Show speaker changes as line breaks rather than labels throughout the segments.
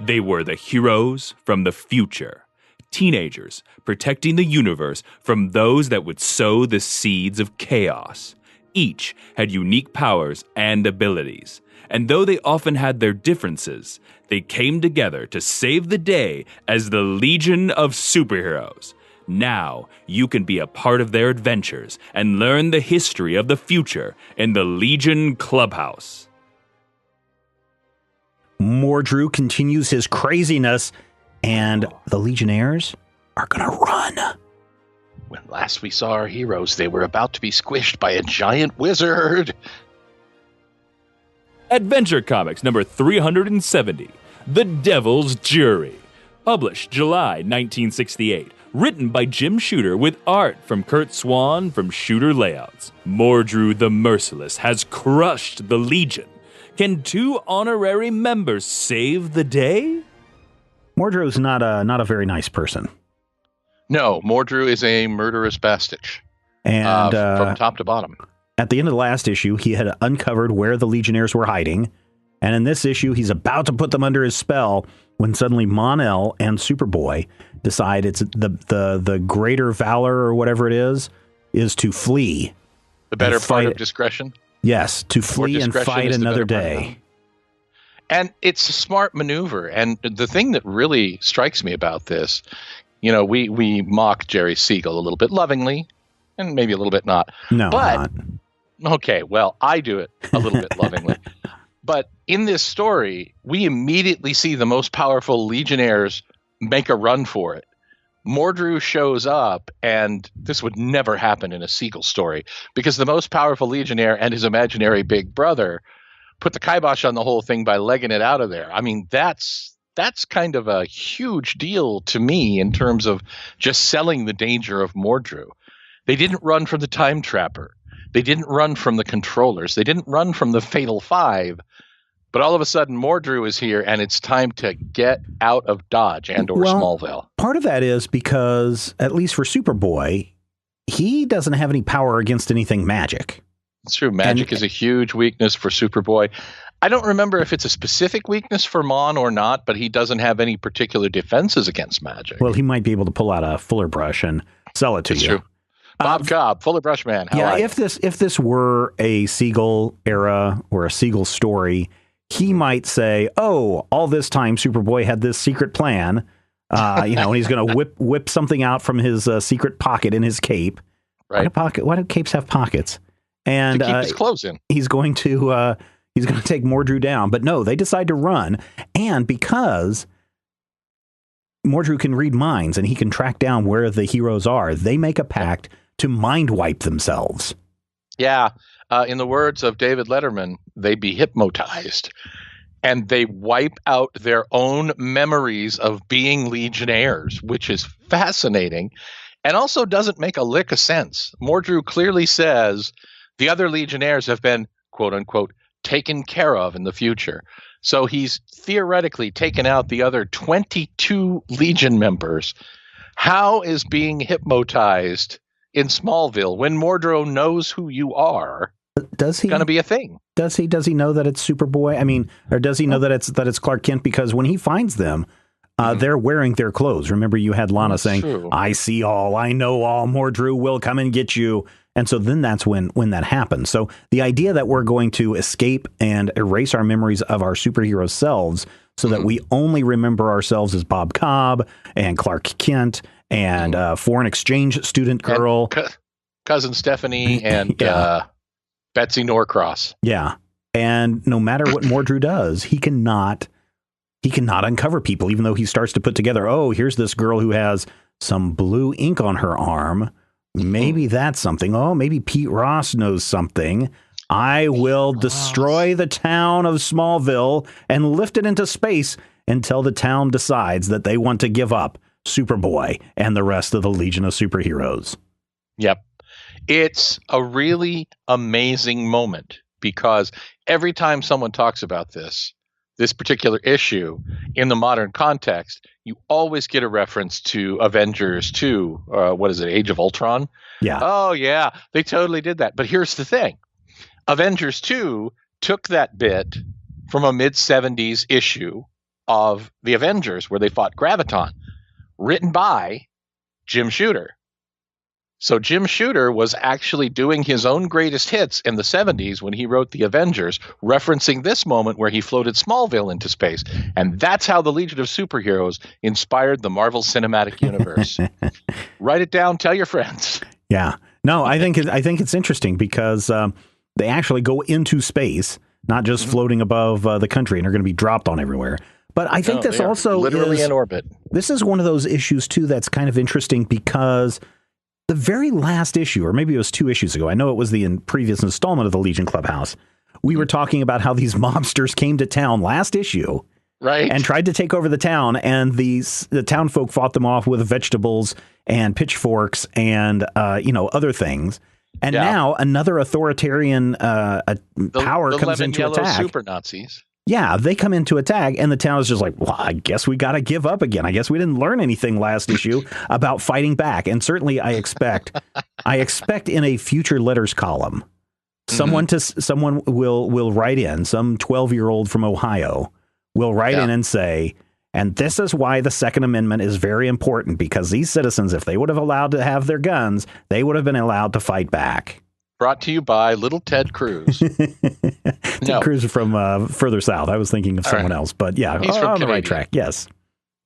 They were the heroes from the future, teenagers protecting the universe from those that would sow the seeds of chaos. Each had unique powers and abilities, and though they often had their differences, they came together to save the day as the Legion of Superheroes. Now you can be a part of their adventures and learn the history of the future in the Legion Clubhouse.
Mordru continues his craziness, and the Legionnaires are going to run.
When last we saw our heroes, they were about to be squished by a giant wizard.
Adventure Comics number 370, The Devil's Jury. Published July 1968. Written by Jim Shooter with art from Kurt Swan from Shooter Layouts. Mordru the Merciless has crushed the Legion. Can 2 honorary members save the day?
Mordru's not a very nice person.
No, Mordru is a murderous bastard.
And
from top to bottom.
At the end of the last issue, he had uncovered where the Legionnaires were hiding. And in this issue, he's about to put them under his spell when suddenly Mon-El and Superboy decide it's the greater valor or whatever it is to flee.
The better part of discretion?
Yes, to flee and fight another day.
And it's a smart maneuver. And the thing that really strikes me about this, we mock Jerry Siegel a little bit lovingly and maybe a little bit not.
No,
but
not.
Okay, well, I do it a little bit lovingly. But in this story, we immediately see the most powerful Legionnaires make a run for it. Mordru shows up, and this would never happen in a Siegel story because the most powerful Legionnaire and his imaginary big brother put the kibosh on the whole thing by legging it out of there. I mean, that's kind of a huge deal to me in terms of just selling the danger of Mordru. They didn't run from the Time Trapper. They didn't run from the Controllers. They didn't run from the Fatal Five. But all of a sudden, Mordru is here, and it's time to get out of Dodge and or Smallville.
Part of that is because, at least for Superboy, he doesn't have any power against anything magic.
It's true. Magic is a huge weakness for Superboy. I don't remember if it's a specific weakness for Mon or not, but he doesn't have any particular defenses against magic.
Well, he might be able to pull out a Fuller brush and sell it to you.
True. Bob Cobb, Fuller Brush Man.
If this were a Siegel era or a Siegel story, he might say, "Oh, all this time Superboy had this secret plan, and he's going to whip something out from his secret pocket in his cape.
Right?
Why do capes have pockets? And
to keep his clothes in.
He's going to take Mordru down. But no, they decide to run, and because Mordru can read minds and he can track down where the heroes are, they make a pact to mind wipe themselves.
Yeah. In the words of David Letterman, they be hypnotized and they wipe out their own memories of being Legionnaires, which is fascinating and also doesn't make a lick of sense. Mordru clearly says the other Legionnaires have been, quote unquote, taken care of in the future. So he's theoretically taken out the other 22 Legion members. How is being hypnotized in Smallville when Mordru knows who you are?
Does he
going to be a thing?
Does he know that it's Superboy? I mean, or does he know that it's Clark Kent? Because when he finds them, they're wearing their clothes. Remember, you had Lana saying, true. "I see all, I know all. Mordru will come and get you." And so then that's when that happens. So the idea that we're going to escape and erase our memories of our superhero selves so that we only remember ourselves as Bob Cobb and Clark Kent and foreign exchange student girl,
cousin Stephanie, and Betsy Norcross.
Yeah. And no matter what Mordru does, he cannot uncover people, even though he starts to put together, oh, here's this girl who has some blue ink on her arm. Maybe that's something. Oh, maybe Pete Ross knows something. I will destroy the town of Smallville and lift it into space until the town decides that they want to give up Superboy and the rest of the Legion of Superheroes.
Yep. It's a really amazing moment because every time someone talks about this particular issue in the modern context, you always get a reference to Avengers 2. What is it? Age of Ultron?
Yeah.
Oh, yeah. They totally did that. But here's the thing. Avengers 2 took that bit from a mid-70s issue of the Avengers where they fought Graviton, written by Jim Shooter. So Jim Shooter was actually doing his own greatest hits in the 70s when he wrote The Avengers, referencing this moment where he floated Smallville into space. And that's how the Legion of Superheroes inspired the Marvel Cinematic Universe. Write it down. Tell your friends.
Yeah. No, I think it's interesting because they actually go into space, not just floating above the country, and are going to be dropped on everywhere. But I think this also
literally in orbit.
This is one of those issues, too, that's kind of interesting because the very last issue, or maybe it was 2 issues ago, I know it was the previous installment of the Legion Clubhouse, we were talking about how these mobsters came to town last issue,
right,
and tried to take over the town, and the town folk fought them off with vegetables and pitchforks and other things. And now another authoritarian power comes into attack.
Super Nazis.
Yeah, they come into attack, and the town is just like, well, I guess we got to give up again. I guess we didn't learn anything last issue about fighting back. And certainly I expect in a future letters column, someone will write in, some 12-year-old from Ohio will write in and say, and this is why the Second Amendment is very important, because these citizens, if they would have allowed to have their guns, they would have been allowed to fight back.
Brought to you by Little Ted Cruz.
Ted Cruz from further south. I was thinking of someone else, but yeah,
he's
on the right track. Yes.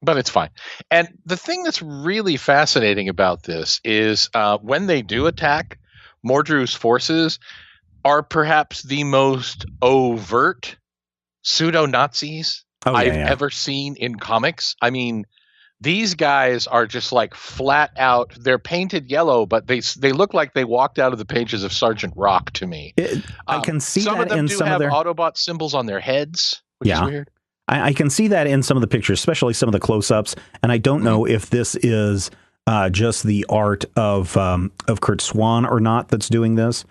But it's fine. And the thing that's really fascinating about this is when they do attack, Mordru's forces are perhaps the most overt pseudo-Nazis I've ever seen in comics. I mean, these guys are just like flat out. They're painted yellow, but they look like they walked out of the pages of Sergeant Rock to me.
I can see
some
that
of them
in
do
some
have
of their
Autobot symbols on their heads, which is weird.
I can see that in some of the pictures, especially some of the close-ups. And I don't know if this is just the art of Kurt Swan or not that's doing this.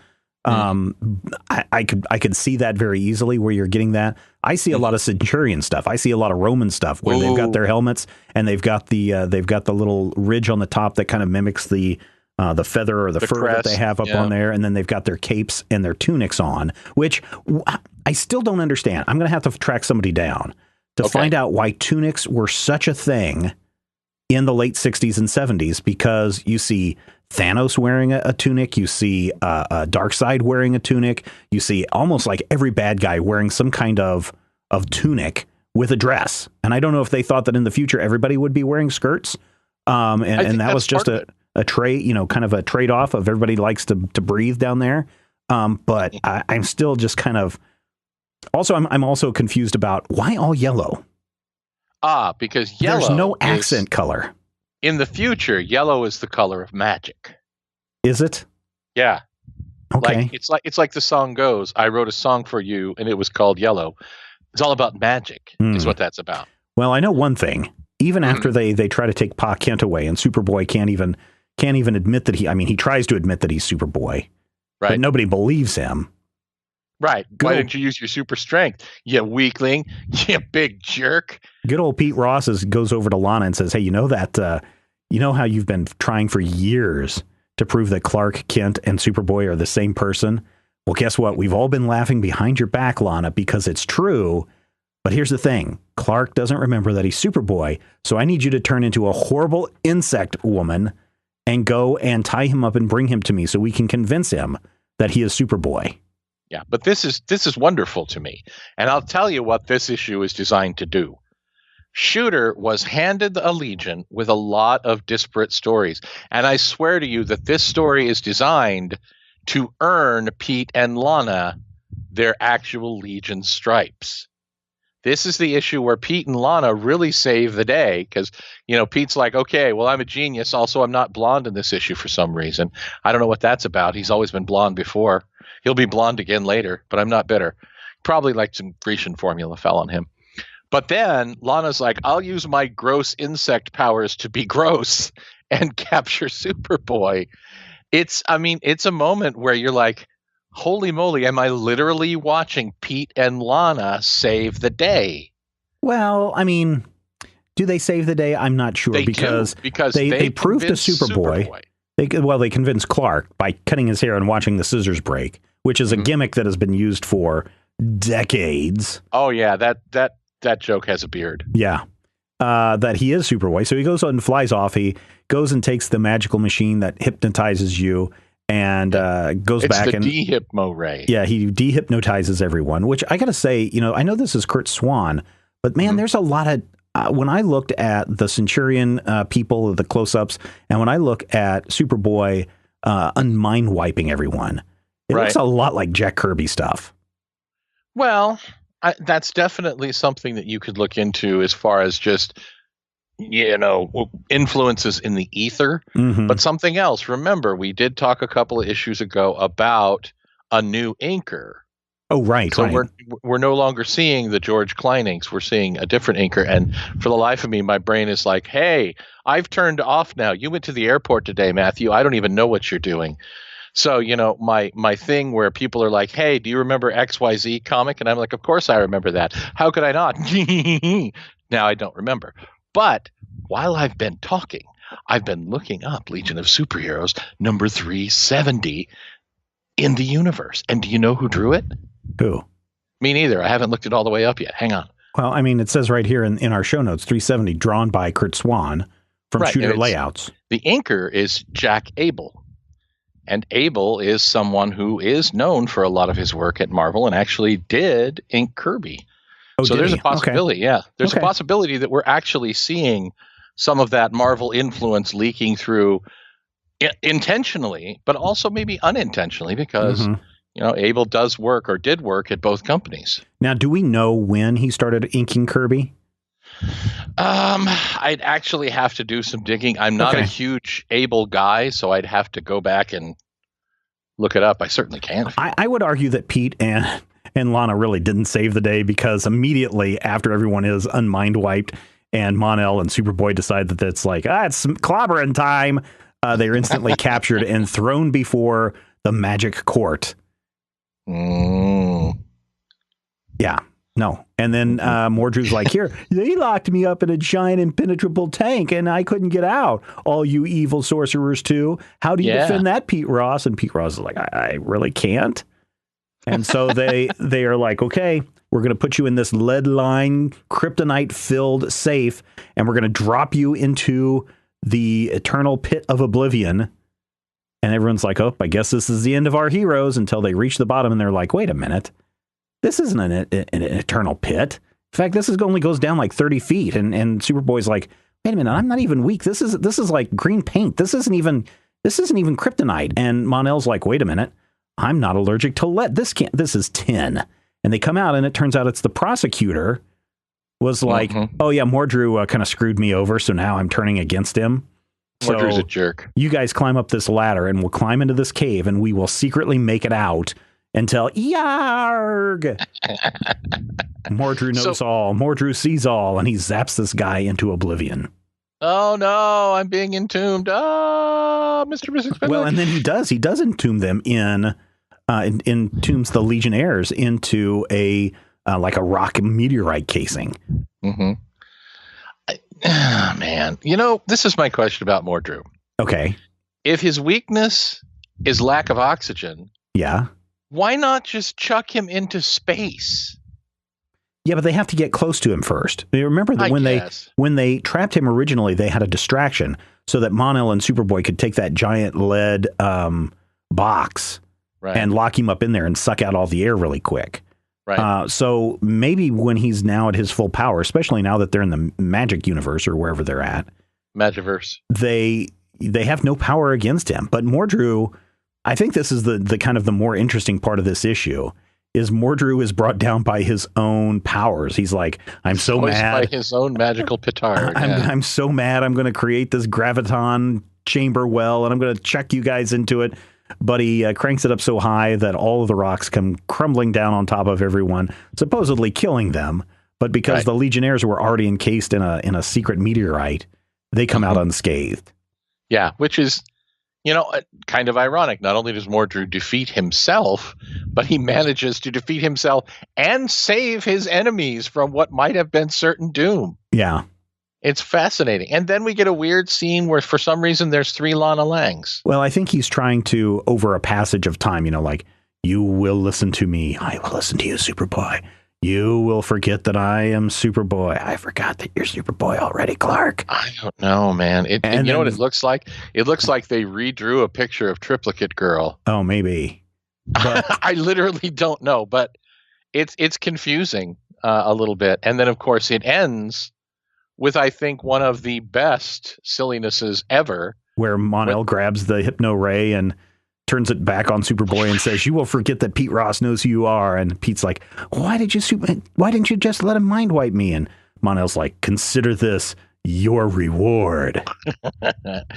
I could see that very easily where you're getting that. I see a lot of Centurion stuff. I see a lot of Roman stuff where they've got their helmets and they've got the little ridge on the top that kind of mimics the feather or the fur crest that they have up on there, and then they've got their capes and their tunics on, which I still don't understand. I'm going to have to track somebody down to find out why tunics were such a thing in the late 60s and 70s, because you see Thanos wearing a tunic, you see Darkseid wearing a tunic, you see almost like every bad guy wearing some kind of tunic with a dress. And I don't know if they thought that in the future everybody would be wearing skirts. And that was just a trade, kind of a trade-off of everybody likes to breathe down there. But I'm still just kind of also I'm also confused about why all yellow.
Because yellow,
there's no accent color.
In the future, yellow is the color of magic.
Is it?
Yeah.
Okay.
It's like the song goes, I wrote a song for you and it was called Yellow. It's all about magic is what that's about.
Well, I know one thing. Even after they try to take Pa Kent away, and Superboy can't even admit that he tries to admit that he's Superboy. Right. But nobody believes him. Right.
Why didn't you use your super strength, you weakling, you big jerk?
Good old Pete Ross goes over to Lana and says, hey, you know how you've been trying for years to prove that Clark Kent and Superboy are the same person? Well, guess what? We've all been laughing behind your back, Lana, because it's true. But here's the thing. Clark doesn't remember that he's Superboy. So I need you to turn into a horrible insect woman and go and tie him up and bring him to me so we can convince him that he is Superboy.
Yeah, but this is wonderful to me. And I'll tell you what this issue is designed to do. Shooter was handed a Legion with a lot of disparate stories. And I swear to you that this story is designed to earn Pete and Lana their actual Legion stripes. This is the issue where Pete and Lana really save the day because, Pete's like, okay, well, I'm a genius. Also, I'm not blonde in this issue for some reason. I don't know what that's about. He's always been blonde before. He'll be blonde again later, but I'm not bitter. Probably like some Grecian formula fell on him. But then Lana's like, I'll use my gross insect powers to be gross and capture Superboy. It's a moment where you're like, holy moly, am I literally watching Pete and Lana save the day?
Well, do they save the day? I'm not sure because they proved to Superboy. They convinced Clark by cutting his hair and watching the scissors break, which is a gimmick that has been used for decades.
Oh yeah, that that joke has a beard.
Yeah. That he is Superboy. So he goes on and flies off. He goes and takes the magical machine that hypnotizes you and goes back and
de-hypno ray.
Yeah, he dehypnotizes everyone, which I got to say, I know this is Kurt Swan, but man, there's a lot of when I looked at the Centurion people, the close-ups, and when I look at Superboy unmind wiping everyone, it looks a lot like Jack Kirby stuff.
Well, that's definitely something that you could look into as far as just, influences in the ether.
Mm-hmm.
But something else. Remember, we did talk a couple of issues ago about a new inker.
Oh, right.
So
right.
we're no longer seeing the George Klein inks. We're seeing a different inker. And for the life of me, my brain is like, hey, I've turned off now. You went to the airport today, Matthew. I don't even know what you're doing. So, my thing where people are like, hey, do you remember XYZ comic? And I'm like, of course I remember that. How could I not? Now I don't remember. But while I've been talking, I've been looking up Legion of Superheroes number 370 in the universe. And do you know who drew it?
Who?
Me neither. I haven't looked it all the way up yet. Hang on.
Well, I mean, it says right here in our show notes, 370, drawn by Kurt Swan from Shooter Layouts.
The inker is Jack Abel. And Abel is someone who is known for a lot of his work at Marvel and actually did ink Kirby.
Oh,
so there's a possibility.
Okay.
Yeah. There's a possibility that we're actually seeing some of that Marvel influence leaking through intentionally, but also maybe unintentionally because, Abel does work or did work at both companies.
Now, do we know when he started inking Kirby?
I'd actually have to do some digging. I'm not a huge Abel guy, so I'd have to go back and look it up. I certainly can.
I would argue that Pete and Lana really didn't save the day because immediately after everyone is unmind wiped and Mon-El and Superboy decide that it's like, it's clobbering time, they're instantly captured and thrown before the magic court. Yeah. No. And then Mordru's like, here, they locked me up in a giant impenetrable tank and I couldn't get out. All you evil sorcerers too. How do you defend that, Pete Ross? And Pete Ross is like, I really can't. And so they are like, okay, we're going to put you in this lead-lined, kryptonite-filled safe, and we're going to drop you into the eternal pit of oblivion. And everyone's like, oh, I guess this is the end of our heroes, until they reach the bottom and they're like, wait a minute. This isn't an eternal pit. In fact, this only goes down like 30 feet. And Superboy's like, wait a minute, I'm not even weak. This is like green paint. This isn't even kryptonite. And Mon-El's like, wait a minute, I'm not allergic to lead. This is tin. And they come out and it turns out it's the prosecutor was like, oh yeah, Mordru kind of screwed me over. So now I'm turning against him.
Mordru's a jerk.
You guys climb up this ladder and we'll climb into this cave and we will secretly make it out until Yarg. Mordru knows all. Mordru sees all, and he zaps this guy into oblivion.
Oh no, I'm being entombed. Oh, Mr. Mrs.
Well, and then he does entomb them entombs the Legionnaires into a like a rock meteorite casing.
Man, this is my question about Mordru.
Okay.
If his weakness is lack of oxygen,
yeah,
why not just chuck him into space?
Yeah, but they have to get close to him first. They remember that when they trapped him originally, they had a distraction so that Mon-El and Superboy could take that giant lead box and lock him up in there and suck out all the air really quick.
Right.
So maybe when he's now at his full power, especially now that they're in the magic universe or wherever they're at,
Magiverse,
they have no power against him. But Mordru, I think this is the kind of the more interesting part of this issue, is Mordru is brought down by his own powers. He's like, I'm so mad.
By his own magical petard.
I'm so mad. I'm going to create this graviton chamber well, and I'm going to chuck you guys into it. But he cranks it up so high that all of the rocks come crumbling down on top of everyone, supposedly killing them. But because the Legionnaires were already encased in a secret meteorite, they come out unscathed.
Yeah, which is, kind of ironic. Not only does Mordru defeat himself, but he manages to defeat himself and save his enemies from what might have been certain doom.
Yeah.
It's fascinating. And then we get a weird scene where for some reason there's 3 Lana Langs.
Well, I think he's trying to, over a passage of time, like, you will listen to me. I will listen to you, Superboy. You will forget that I am Superboy. I forgot that you're Superboy already, Clark.
I don't know, man. And you know what it looks like? It looks like they redrew a picture of Triplicate Girl.
Oh, maybe. But
I literally don't know, but it's confusing a little bit. And then, of course, it ends with, I think, one of the best sillinesses ever.
Where Mon-El grabs the Hypno Ray and turns it back on Superboy and says, "You will forget that Pete Ross knows who you are." And Pete's like, why didn't you just let him mind wipe me? And Mon-El's like, "Consider this your reward." Okay,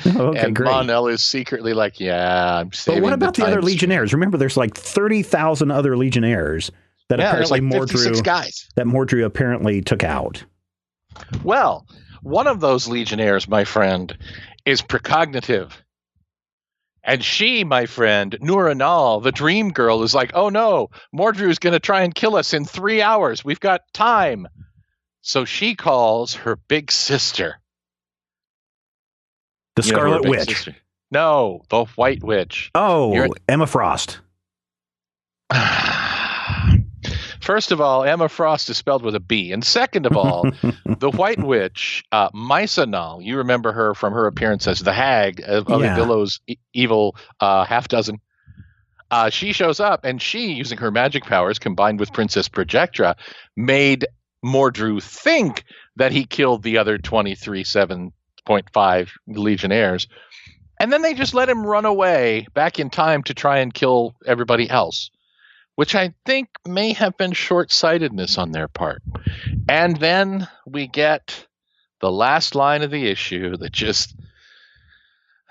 and
great.
Mon-El is secretly like, "Yeah, I'm saving."
But what about the other Legionnaires? Remember, there's like 30,000 other Legionnaires that apparently
like 56 guys
that Mordru apparently took out.
Well, one of those Legionnaires, my friend, is precognitive. And she, my friend, Nur-Anal, the dream girl, is like, "Oh no, Mordru is going to try and kill us in 3 hours. We've got time." So she calls her big sister.
The Scarlet Witch. Sister?
No, the White Witch.
Oh, Emma Frost.
First of all, Emma Frost is spelled with a B. And second of all, the White Witch, Mysanal, you remember her from her appearance as the Hag of Billow's evil half-dozen. She shows up, and she, using her magic powers combined with Princess Projectra, made Mordru think that he killed the other 7.5 Legionnaires. And then they just let him run away back in time to try and kill everybody else, which I think may have been short-sightedness on their part. And then we get the last line of the issue that just...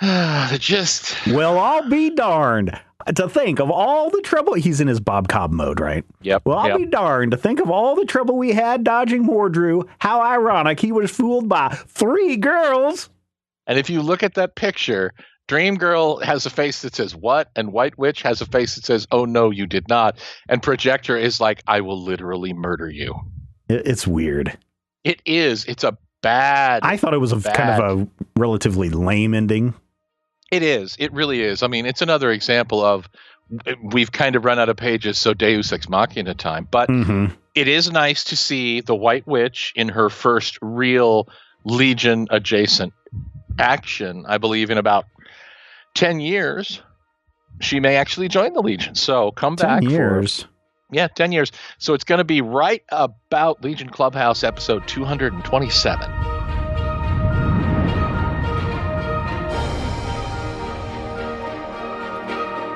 Well, I'll be darned. To think of all the trouble... He's in his Bob Cobb mode, right?
Yep.
Well, I'll be darned. To think of all the trouble we had dodging Mordru. How ironic he was fooled by 3 girls.
And if you look at that picture... Dream Girl has a face that says, "What?" And White Witch has a face that says, "Oh, no, you did not." And Projector is like, "I will literally murder you."
It's weird.
It is. It's a bad...
I thought it was kind of a relatively lame ending.
It is. It really is. I mean, it's another example of we've kind of run out of pages, so Deus Ex Machina time. But It is nice to see the White Witch in her first real Legion adjacent action, I believe, in about 10 years, she may actually join the Legion. So come back
10 years.
10 years. So it's going to be right about Legion Clubhouse episode 227.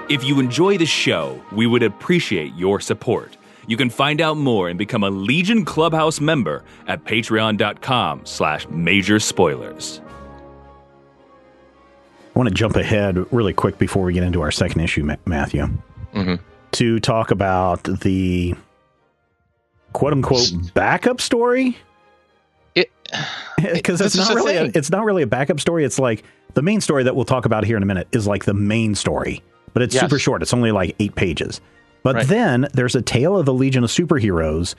If you enjoy the show, we would appreciate your support. You can find out more and become a Legion Clubhouse member at patreon.com/major spoilers.
I want to jump ahead really quick before we get into our second issue, Matthew, to talk about the quote-unquote backup story. Because it's not really a backup story. It's like the main story that we'll talk about here in a minute is like the main story, but it's super short. It's only like 8 pages. But then there's a Tale of the Legion of Superheroes,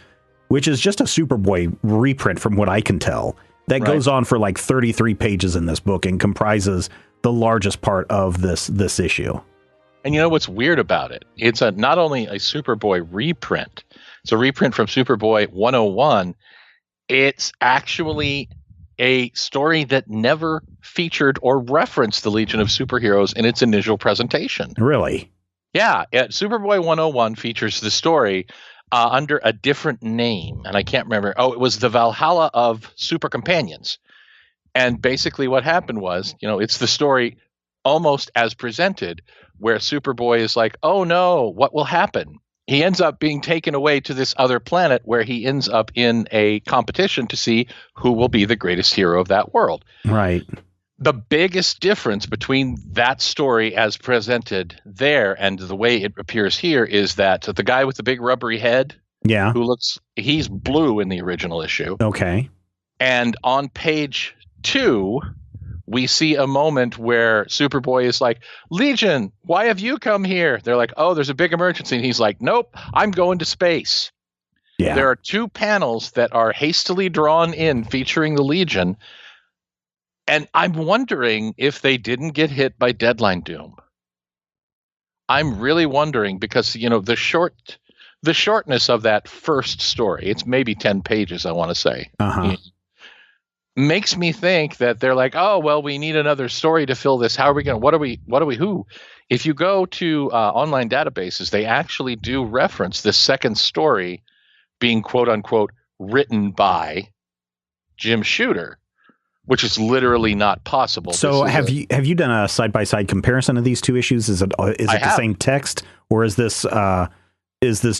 which is just a Superboy reprint from what I can tell, that goes on for like 33 pages in this book and comprises the largest part of this issue.
And you know what's weird about it? It's not only a Superboy reprint, it's a reprint from Superboy 101. It's actually a story that never featured or referenced the Legion of Superheroes in its initial presentation.
Really?
Yeah. Superboy 101 features the story under a different name, and I can't remember. Oh, it was the Valhalla of Super Companions. And basically what happened was, it's the story almost as presented, where Superboy is like, "Oh no, what will happen?" He ends up being taken away to this other planet where he ends up in a competition to see who will be the greatest hero of that world.
Right.
The biggest difference between that story as presented there and the way it appears here is that the guy with the big rubbery head, he's blue in the original issue.
Okay.
And on page 2, we see a moment where Superboy is like, "Legion, why have you come here?" They're like, "Oh, there's a big emergency." And he's like, "Nope, I'm going to space." Yeah. There are 2 panels that are hastily drawn in featuring the Legion. And I'm wondering if they didn't get hit by deadline doom. I'm really wondering because, the the shortness of that first story, it's maybe 10 pages, I want to say, makes me think that they're like, oh, well, we need another story to fill this. How are we going to, who? If you go to online databases, they actually do reference this second story being quote unquote written by Jim Shooter, which is literally not possible.
So have you done a side-by-side comparison of these two issues? Is it the same text, or is this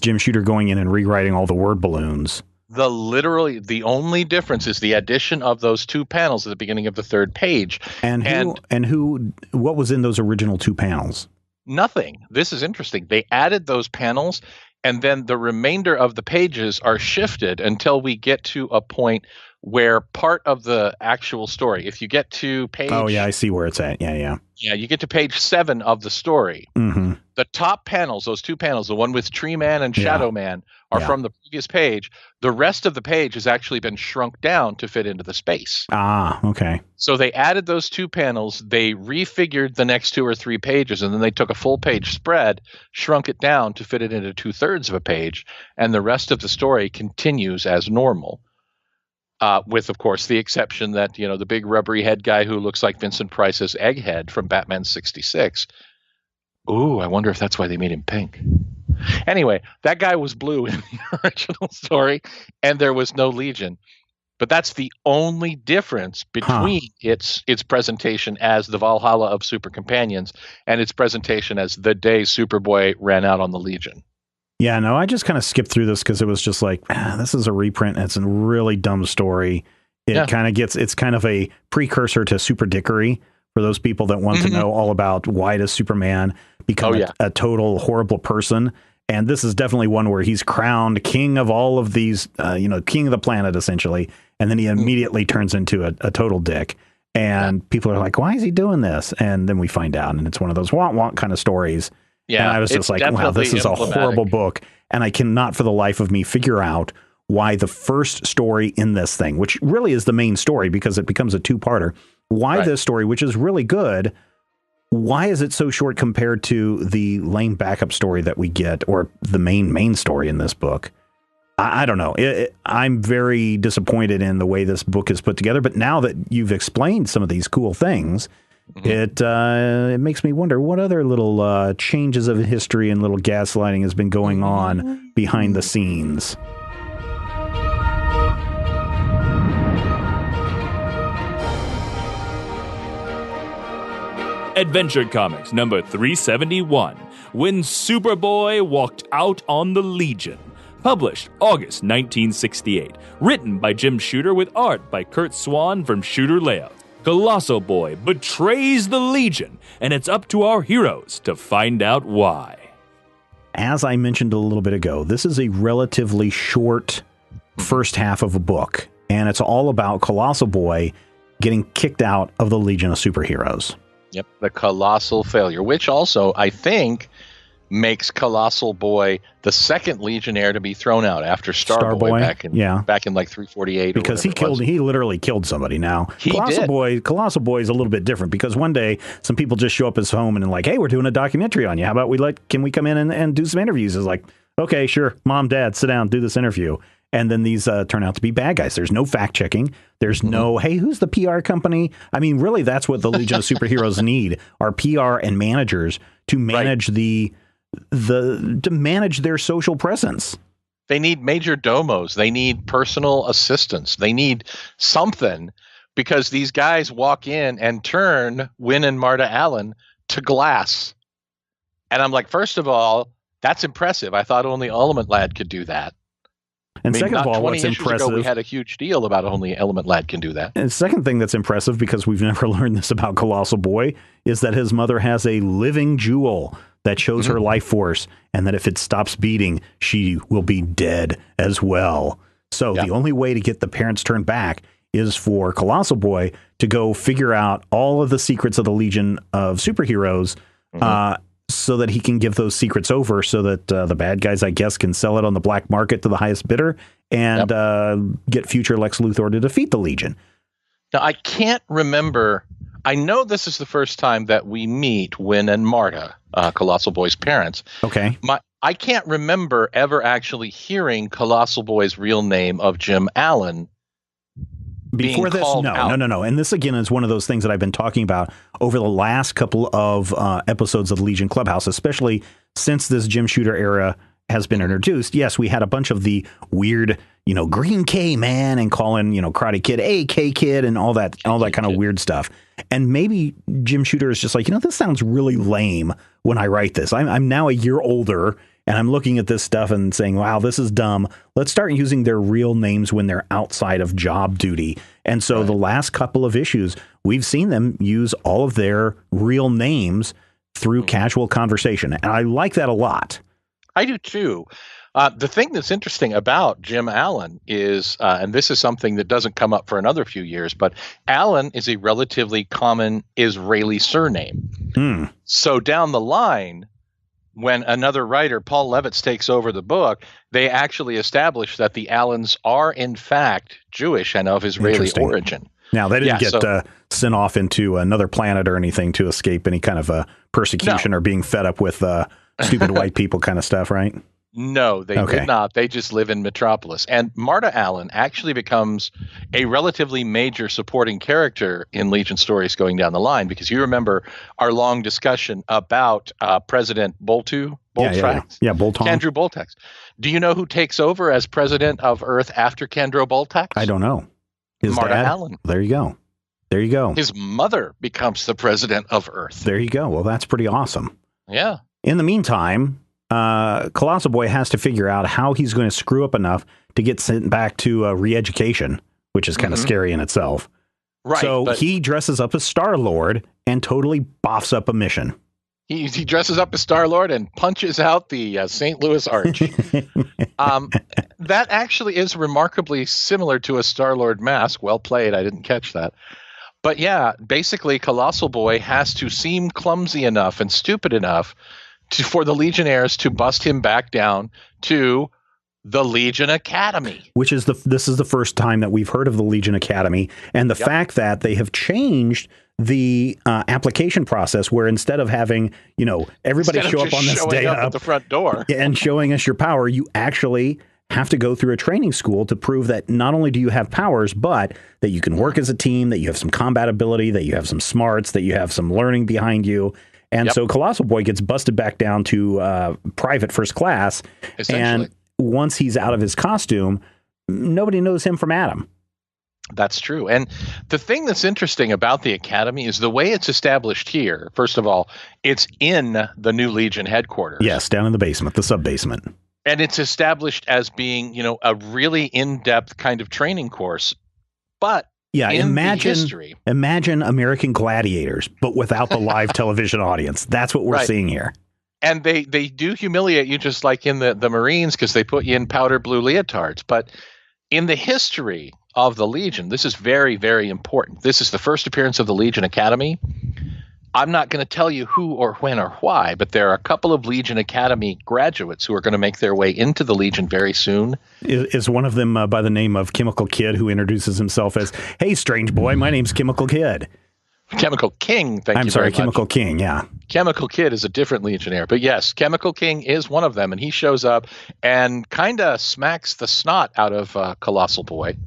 Jim Shooter going in and rewriting all the word balloons?
The only difference is the addition of those two panels at the beginning of the third page.
What was in those original two panels?
Nothing. This is interesting. They added those panels, and then the remainder of the pages are shifted until we get to a point where part of the actual story, if you get to page...
Oh, yeah, I see where it's at. Yeah.
Yeah, you get to page 7 of the story.
Mm-hmm.
The top panels, those two panels, the one with Tree Man and Shadow Man, are from the previous page. The rest of the page has actually been shrunk down to fit into the space.
Ah, okay.
So they added those two panels, they refigured the next 2 or 3 pages, and then they took a full page spread, shrunk it down to fit it into 2/3 of a page, and the rest of the story continues as normal. With, of course, the exception that, the big rubbery head guy who looks like Vincent Price's Egghead from Batman 66. Ooh, I wonder if that's why they made him pink. Anyway, that guy was blue in the original story, and there was no Legion. But that's the only difference between its presentation as the Valhalla of Super Companions and its presentation as the day Superboy ran out on the Legion.
Yeah, no, I just kind of skipped through this because it was just like, this is a reprint. It's a really dumb story. It's kind of a precursor to Super Dickory for those people that want to know all about why does Superman become a total horrible person. And this is definitely one where he's crowned king of all of these, king of the planet, essentially. And then he immediately turns into a total dick. And people are like, why is he doing this? And then we find out. And it's one of those want kind of stories. Yeah, and I was just like, wow, this is a horrible book. And I cannot for the life of me figure out why the first story in this thing, which really is the main story because it becomes a two-parter, why this story, which is really good, why is it so short compared to the lame backup story that we get or the main story in this book? I don't know. I'm very disappointed in the way this book is put together. But now that you've explained some of these cool things, it makes me wonder what other little changes of history and little gaslighting has been going on behind the scenes.
Adventure Comics number 371, When Superboy Walked Out on the Legion. Published August 1968. Written by Jim Shooter with art by Kurt Swan from Shooter Layout. Colossal Boy betrays the Legion, and it's up to our heroes to find out why.
As I mentioned a little bit ago, this is a relatively short first half of a book, and it's all about Colossal Boy getting kicked out of the Legion of Superheroes.
Yep, the colossal failure, which also, I think, makes Colossal Boy the second Legionnaire to be thrown out after Starboy back in like 348.
Because he literally killed somebody. Now Colossal Boy is a little bit different because one day some people just show up at his home and like, hey, we're doing a documentary on you. How about can we come in and do some interviews? It's like, okay, sure, mom, dad, sit down, do this interview. And then these turn out to be bad guys. There's no fact checking. There's no, hey, who's the PR company? I mean, really, that's what the Legion of Superheroes need, are PR and managers to manage to manage their social presence.
They need major domos. They need personal assistants. They need something because these guys walk in and turn Wynn and Marta Allen to glass. And I'm like, first of all, that's impressive. I thought only Element Lad could do that.
And second of all, what's impressive,
ago, we had a huge deal about only Element Lad can do that.
And the second thing that's impressive, because we've never learned this about Colossal Boy, is that his mother has a living jewel that shows her life force, and that if it stops beating, she will be dead as well. So the only way to get the parents turned back is for Colossal Boy to go figure out all of the secrets of the Legion of Superheroes, so that he can give those secrets over so that the bad guys, I guess, can sell it on the black market to the highest bidder and get future Lex Luthor to defeat the Legion.
Now, I can't remember. I know this is the first time that we meet Wynn and Marta, Colossal Boy's parents.
Okay.
I can't remember ever actually hearing Colossal Boy's real name of Jim Allen
Before this, no. And this, again, is one of those things that I've been talking about over the last couple of episodes of Legion Clubhouse, especially since this Jim Shooter era has been introduced. Yes, we had a bunch of the weird, Green K Man and calling, Karate Kid, AK Kid and all that kind of weird stuff. And maybe Jim Shooter is just like, this sounds really lame when I write this. I'm now a year older and I'm looking at this stuff and saying, wow, this is dumb. Let's start using their real names when they're outside of job duty. And so the last couple of issues, we've seen them use all of their real names through casual conversation. And I like that a lot.
I do too. The thing that's interesting about Jim Allen is, and this is something that doesn't come up for another few years, but Allen is a relatively common Israeli surname. So down the line, when another writer, Paul Levitz, takes over the book, they actually establish that the Allens are, in fact, Jewish and of Israeli origin.
Now, they didn't get sent off into another planet or anything to escape any kind of persecution or being fed up with stupid white people kind of stuff, right?
No, they did not. They just live in Metropolis. And Marta Allen actually becomes a relatively major supporting character in Legion stories going down the line, because you remember our long discussion about President Boltrax?
Bolton.
Kandro Boltax. Do you know who takes over as president of Earth after Kandro Boltax?
I don't know. His
Marta
dad?
Allen.
There you go.
His mother becomes the president of Earth.
There you go. Well, that's pretty awesome.
Yeah.
In the meantime, Colossal Boy has to figure out how he's going to screw up enough to get sent back to re-education, which is kind of scary in itself.
Right.
So he dresses up as Star-Lord and totally boffs up a mission.
He dresses up as Star-Lord and punches out the St. Louis Arch. That actually is remarkably similar to a Star-Lord mask. Well played. I didn't catch that. But yeah, basically Colossal Boy has to seem clumsy enough and stupid enough for the Legionnaires to bust him back down to the Legion Academy.
Which is this is the first time that we've heard of the Legion Academy, and the fact that they have changed the application process, where instead of having, everybody show up on this day up
at the front door
and showing us your power, you actually have to go through a training school to prove that not only do you have powers, but that you can work as a team, that you have some combat ability, that you have some smarts, that you have some learning behind you. And so Colossal Boy gets busted back down to private first class. And once he's out of his costume, nobody knows him from Adam.
That's true. And the thing that's interesting about the Academy is the way it's established here. First of all, it's in the new Legion headquarters.
Yes, down in the basement, the sub-basement.
And it's established as being, a really in-depth kind of training course. But
imagine American Gladiators, but without the live television audience. That's what we're seeing here.
And they do humiliate you just like in the Marines, because they put you in powder blue leotards. But in the history of the Legion, this is very, very important. This is the first appearance of the Legion Academy. I'm not going to tell you who or when or why, but there are a couple of Legion Academy graduates who are going to make their way into the Legion very soon.
Is one of them by the name of Chemical Kid, who introduces himself as, "Hey, strange boy, my name's Chemical Kid."
Chemical King,
I'm sorry, Chemical King, yeah.
Chemical Kid is a different Legionnaire. But yes, Chemical King is one of them, and he shows up and kind of smacks the snot out of Colossal Boy.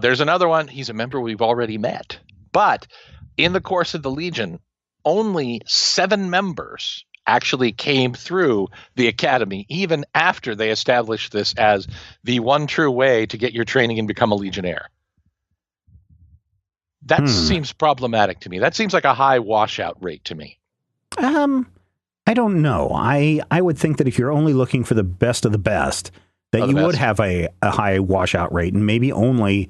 There's another one. He's a member we've already met. But in the course of the Legion, only 7 members actually came through the Academy, even after they established this as the one true way to get your training and become a Legionnaire. That seems problematic to me. That seems like a high washout rate to me.
I don't know. I would think that if you're only looking for the best of the best, that you would have a high washout rate, and maybe only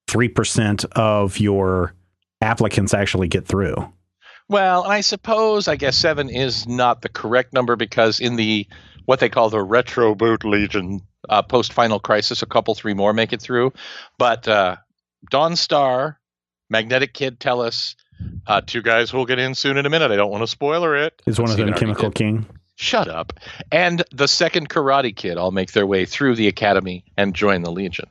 3% of your applicants actually get through.
Well, and I guess 7 is not the correct number, because in the what they call the Retro Boot Legion post-Final Crisis, a couple, 3 more make it through. But Dawn Star, Magnetic Kid, Tellus, 2 guys who will get in soon in a minute. I don't want to spoiler it.
Is one of them Chemical King?
Shut up. And the second Karate Kid all make their way through the Academy and join the Legion.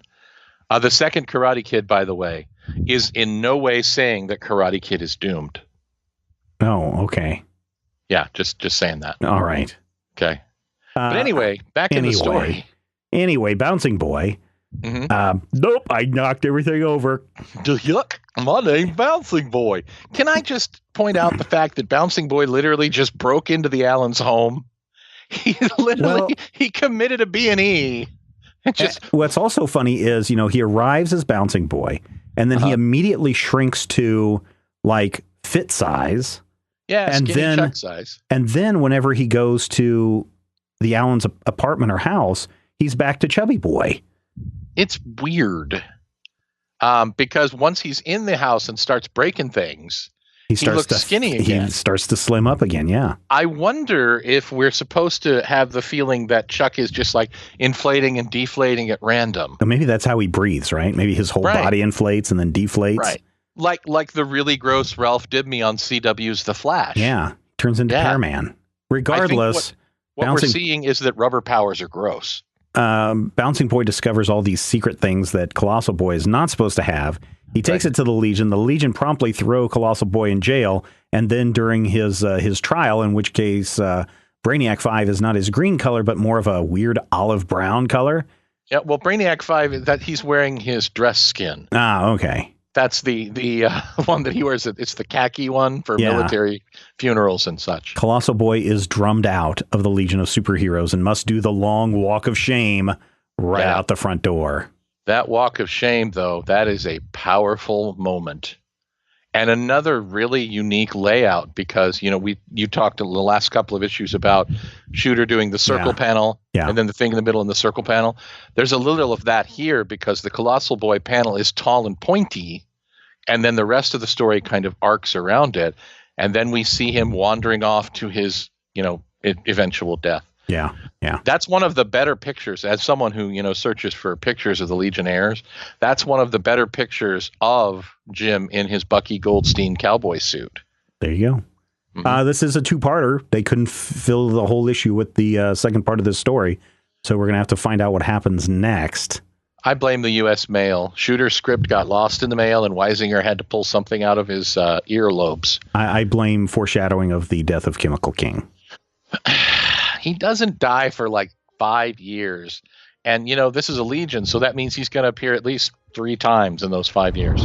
The second Karate Kid, by the way, is in no way saying that Karate Kid is doomed.
Oh, okay.
Yeah, just saying that.
All right.
Okay. But anyway, back in the story.
Anyway, Bouncing Boy. Nope, I knocked everything over.
Yuck, my name's Bouncing Boy. Can I just point out the fact that Bouncing Boy literally just broke into the Allens' home? He literally he committed a B&E.
What's also funny is, he arrives as Bouncing Boy, and then he immediately shrinks to like fit size.
Yeah, and skinny Chuck size.
And then whenever he goes to the Allens' apartment or house, he's back to Chubby Boy.
It's weird. Because once he's in the house and starts breaking things, he looks skinny again.
He starts to slim up again, yeah.
I wonder if we're supposed to have the feeling that Chuck is just like inflating and deflating at random.
Or maybe that's how he breathes, right? Maybe his whole body inflates and then deflates.
Right. Like the really gross Ralph Dibny on CW's The Flash.
Yeah. Turns into Pearman. Regardless,
what we're seeing is that rubber powers are gross.
Bouncing Boy discovers all these secret things that Colossal Boy is not supposed to have. He takes it to the Legion. The Legion promptly throw Colossal Boy in jail, and then during his trial, in which case Brainiac 5 is not his green color, but more of a weird olive brown color.
Yeah, well, Brainiac 5, that he's wearing his dress skin.
Ah, okay.
That's the one that he wears. It's the khaki one for military funerals and such.
Colossal Boy is drummed out of the Legion of Superheroes and must do the long walk of shame right out the front door.
That walk of shame, though, that is a powerful moment. And another really unique layout because, you talked in the last couple of issues about Shooter doing the circle panel and then the thing in the middle in the circle panel. There's a little of that here because the Colossal Boy panel is tall and pointy, and then the rest of the story kind of arcs around it. And then we see him wandering off to his, eventual death.
Yeah, yeah.
That's one of the better pictures. As someone who, searches for pictures of the Legionnaires, that's one of the better pictures of Jim in his Bucky Goldstein cowboy suit.
There you go. Mm-hmm. This is a two-parter. They couldn't fill the whole issue with the second part of this story, so we're going to have to find out what happens next.
I blame the U.S. mail. Shooter's script got lost in the mail, and Weisinger had to pull something out of his earlobes.
I blame foreshadowing of the death of Chemical King.
He doesn't die for like 5 years. And, this is a Legion, so that means he's going to appear at least 3 times in those 5 years.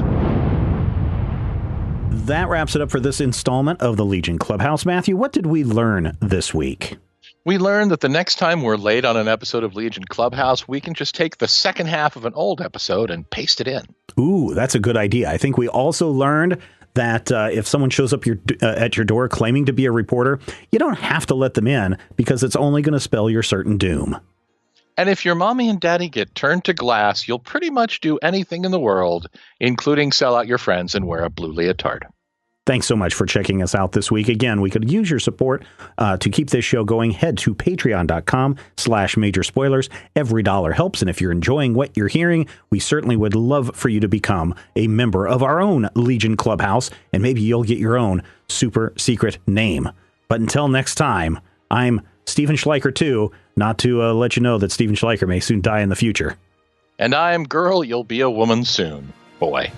That wraps it up for this installment of the Legion Clubhouse. Matthew, what did we learn this week?
We learned that the next time we're late on an episode of Legion Clubhouse, we can just take the second half of an old episode and paste it in.
Ooh, that's a good idea. I think we also learned that if someone shows up at your door claiming to be a reporter, you don't have to let them in because it's only going to spell your certain doom.
And if your mommy and daddy get turned to glass, you'll pretty much do anything in the world, including sell out your friends and wear a blue leotard.
Thanks so much for checking us out this week. Again, we could use your support to keep this show going. Head to patreon.com/major spoilers. Every dollar helps. And if you're enjoying what you're hearing, we certainly would love for you to become a member of our own Legion Clubhouse. And maybe you'll get your own super secret name. But until next time, I'm Stephen Schleicher, too, not to let you know that Stephen Schleicher may soon die in the future.
And I'm Girl, You'll Be a Woman Soon, boy.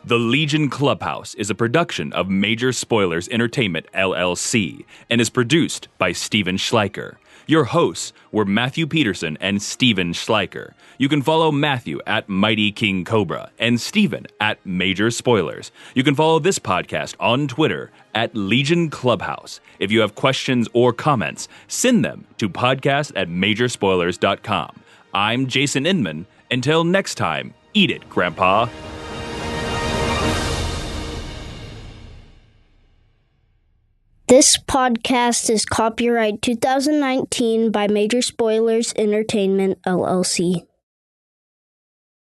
The Legion Clubhouse is a production of Major Spoilers Entertainment, LLC, and is produced by Stephen Schleicher. Your hosts were Matthew Peterson and Stephen Schleicher. You can follow Matthew at Mighty King Cobra and Stephen at Major Spoilers. You can follow this podcast on Twitter at Legion Clubhouse. If you have questions or comments, send them to podcast@majorspoilers.com. I'm Jason Inman. Until next time, eat it, Grandpa.
This podcast is copyright 2019 by Major Spoilers Entertainment, LLC.